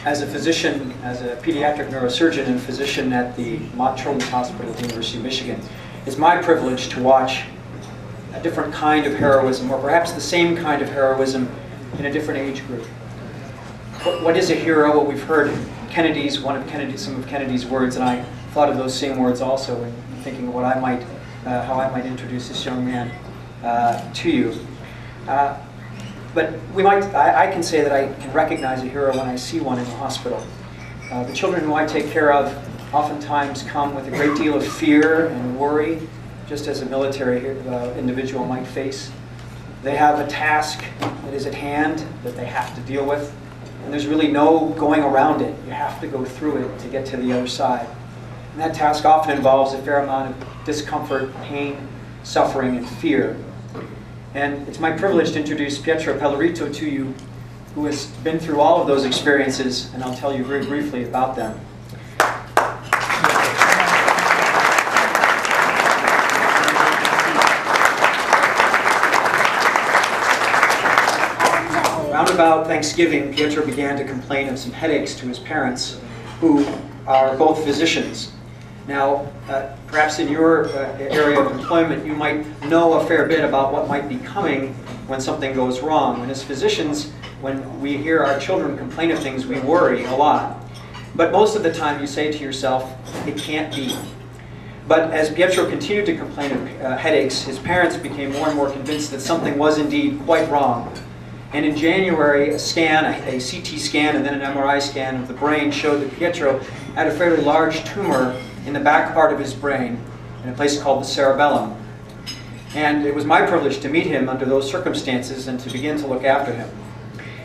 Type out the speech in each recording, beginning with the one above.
as a physician, as a pediatric neurosurgeon and physician at the Mott Children's Hospital at the University of Michigan, it's my privilege to watch a different kind of heroism, or perhaps the same kind of heroism in a different age group. What is a hero? Well, we've heard some of Kennedy's words, and I thought of those same words also in thinking of what I might, how I might introduce this young man to you. But I can say that I can recognize a hero when I see one in the hospital. The children who I take care of oftentimes come with a great deal of fear and worry, just as a military individual might face. They have a task that is at hand that they have to deal with, and there's really no going around it. You have to go through it to get to the other side. And that task often involves a fair amount of discomfort, pain, suffering, and fear. And it's my privilege to introduce Pietro Pellerito to you, who has been through all of those experiences, and I'll tell you very briefly about them. Around about Thanksgiving, Pietro began to complain of some headaches to his parents, who are both physicians. Now, perhaps in your area of employment, you might know a fair bit about what might be coming when something goes wrong. And as physicians, when we hear our children complain of things, we worry a lot. But most of the time you say to yourself, it can't be. But as Pietro continued to complain of headaches, his parents became more and more convinced that something was indeed quite wrong. And in January, a scan, a CT scan and then an MRI scan of the brain showed that Pietro had a fairly large tumor in the back part of his brain in a place called the cerebellum. And it was my privilege to meet him under those circumstances and to begin to look after him.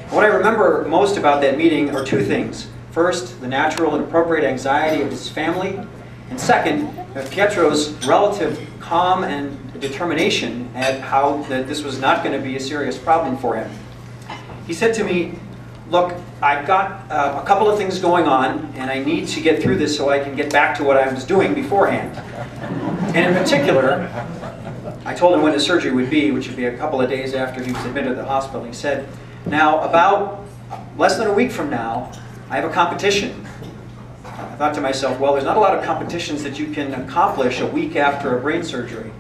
And what I remember most about that meeting are two things. First, the natural and appropriate anxiety of his family. And second, Pietro's relative calm and determination at how that this was not going to be a serious problem for him. He said to me, look, I've got a couple of things going on, and I need to get through this so I can get back to what I was doing beforehand. And in particular, I told him when the surgery would be, which would be a couple of days after he was admitted to the hospital. He said, now, about less than a week from now, I have a competition. I thought to myself, well, there's not a lot of competitions that you can accomplish a week after a brain surgery.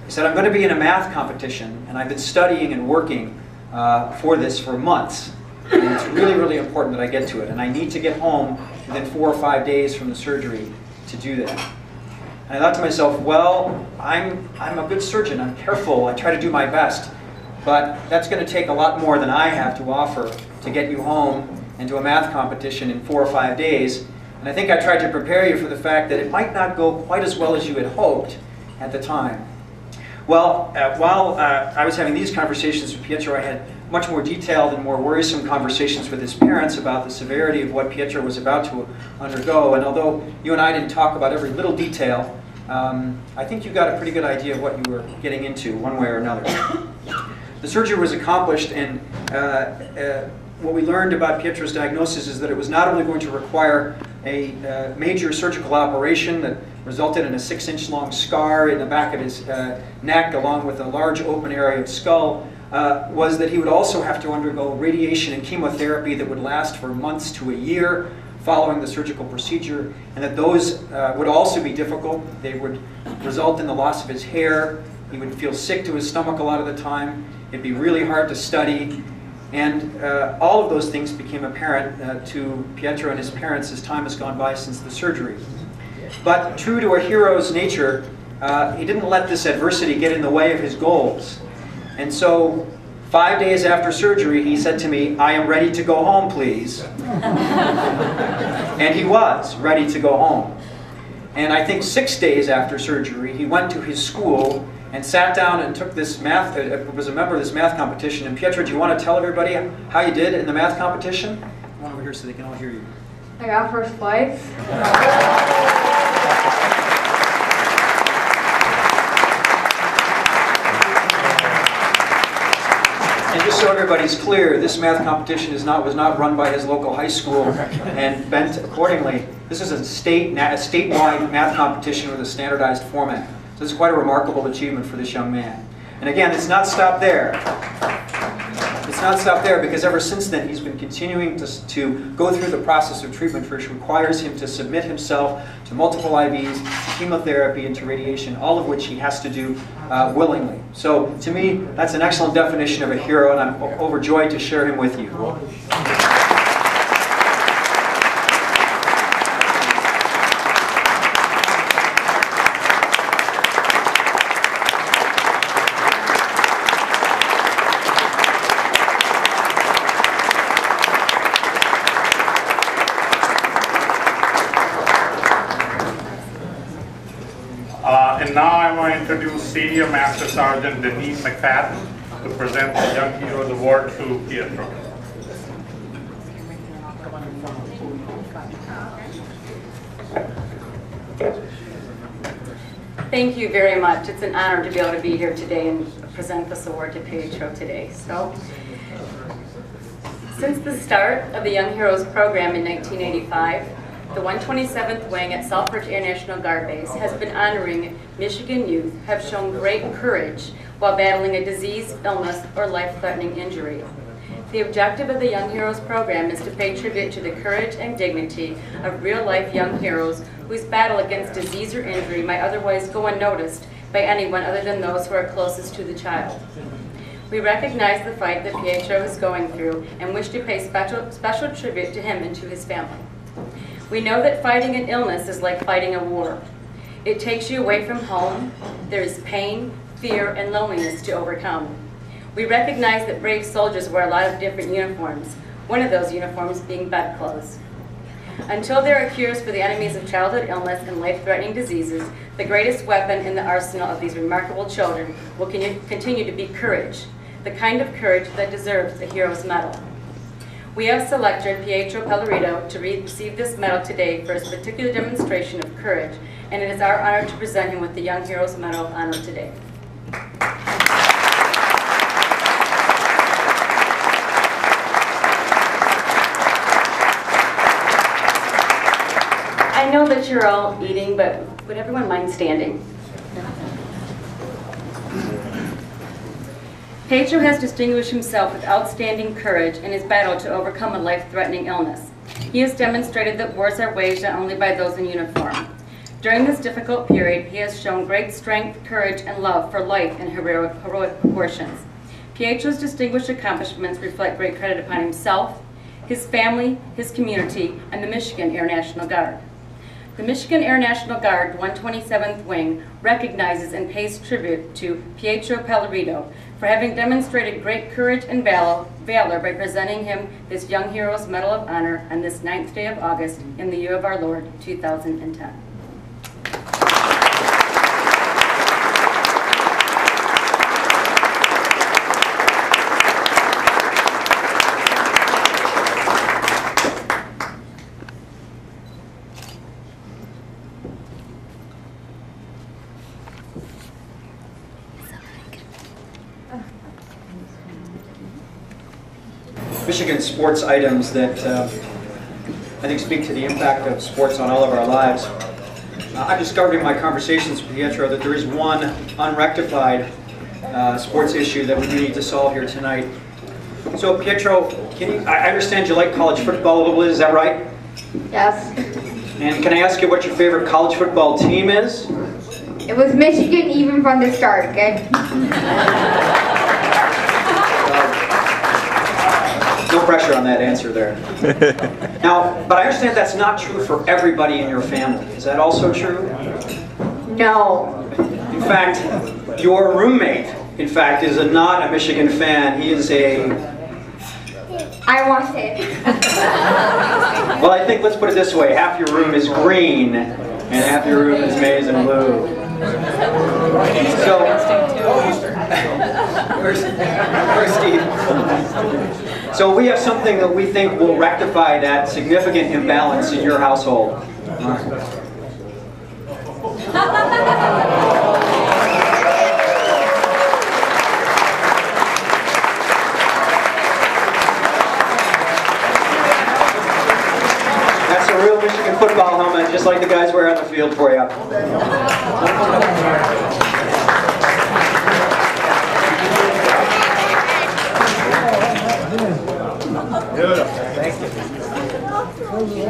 He said, I'm going to be in a math competition, and I've been studying and working for this for months. And it's really, really important that I get to it. And I need to get home within 4 or 5 days from the surgery to do that. And I thought to myself, well, I'm a good surgeon. I'm careful. I try to do my best. But that's going to take a lot more than I have to offer to get you home and to a math competition in 4 or 5 days. And I think I tried to prepare you for the fact that it might not go quite as well as you had hoped at the time. Well, while I was having these conversations with Pietro, I had much more detailed and more worrisome conversations with his parents about the severity of what Pietro was about to undergo. And although you and I didn't talk about every little detail, I think you got a pretty good idea of what you were getting into, one way or another. The surgery was accomplished, and what we learned about Pietro's diagnosis is that it was not only going to require a major surgical operation that resulted in a 6-inch long scar in the back of his neck, along with a large open area of skull, was that he would also have to undergo radiation and chemotherapy that would last for months to a year following the surgical procedure, and that those would also be difficult. They would result in the loss of his hair. He would feel sick to his stomach a lot of the time. It'd be really hard to study. And all of those things became apparent to Pietro and his parents as time has gone by since the surgery. But true to a hero's nature, he didn't let this adversity get in the way of his goals. And so 5 days after surgery, he said to me, I am ready to go home, please. And he was ready to go home. And I think 6 days after surgery, he went to his school and sat down and took this math, was a member of this math competition. And Pietro, do you want to tell everybody how you did in the math competition? Come on over here so they can all hear you. I got first place. And just so everybody's clear, this math competition was not run by his local high school and bent accordingly. This is a statewide math competition with a standardized format. So this is quite a remarkable achievement for this young man. And again, it's not stopped there. It's not stop there, because ever since then he's been continuing to go through the process of treatment, which requires him to submit himself to multiple IVs, to chemotherapy, and to radiation, all of which he has to do willingly. So to me, that's an excellent definition of a hero, and I'm overjoyed to share him with you. And now I want to introduce Senior Master Sergeant McFadden to present the Young Heroes Award to Pietro. Thank you very much. It's an honor to be able to be here today and present this award to Pietro today. So, since the start of the Young Heroes program in 1985, the 127th Wing at Selfridge Air National Guard Base has been honoring Michigan youth who have shown great courage while battling a disease, illness, or life-threatening injury. The objective of the Young Heroes program is to pay tribute to the courage and dignity of real-life young heroes whose battle against disease or injury might otherwise go unnoticed by anyone other than those who are closest to the child. We recognize the fight that Pietro is going through and wish to pay special tribute to him and to his family. We know that fighting an illness is like fighting a war. It takes you away from home. There is pain, fear, and loneliness to overcome. We recognize that brave soldiers wear a lot of different uniforms, one of those uniforms being bedclothes. Until there are cures for the enemies of childhood illness and life-threatening diseases, the greatest weapon in the arsenal of these remarkable children will continue to be courage, the kind of courage that deserves the Hero's Medal. We have selected Pietro Pellerito to receive this medal today for his particular demonstration of courage, and it is our honor to present him with the Young Heroes Medal of Honor today. I know that you're all eating, but would everyone mind standing? Pietro has distinguished himself with outstanding courage in his battle to overcome a life-threatening illness. He has demonstrated that wars are waged not only by those in uniform. During this difficult period, he has shown great strength, courage, and love for life in heroic proportions. Pietro's distinguished accomplishments reflect great credit upon himself, his family, his community, and the Michigan Air National Guard. The Michigan Air National Guard 127th Wing recognizes and pays tribute to Pietro Pellerito for having demonstrated great courage and valor by presenting him this Young Heroes Medal of Honor on this 9th day of August in the year of our Lord, 2010. Michigan sports items that I think speak to the impact of sports on all of our lives. I've discovered in my conversations with Pietro that there is one unrectified sports issue that we need to solve here tonight. So Pietro, I understand you like college football a little bit, is that right? Yes. And can I ask you what your favorite college football team is? It was Michigan even from the start, okay? No pressure on that answer there. Now, but I understand that's not true for everybody in your family. Is that also true? No. In fact, your roommate, in fact, is not a Michigan fan. He is a... I want it. Well, I think, let's put it this way. Half your room is green, and half your room is maize and blue. So, where's Steve? So we have something that we think will rectify that significant imbalance in your household. That's a real Michigan football helmet, just like the guys wear on the field for you. Thank you.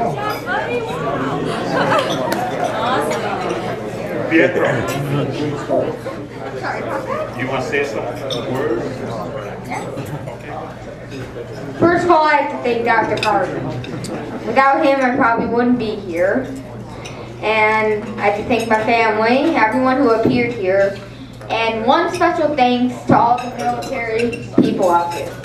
Pietro, you want to say some words? First of all, I have to thank Dr. Carter. Without him, I probably wouldn't be here. And I have to thank my family, everyone who appeared here, and one special thanks to all the military people out there.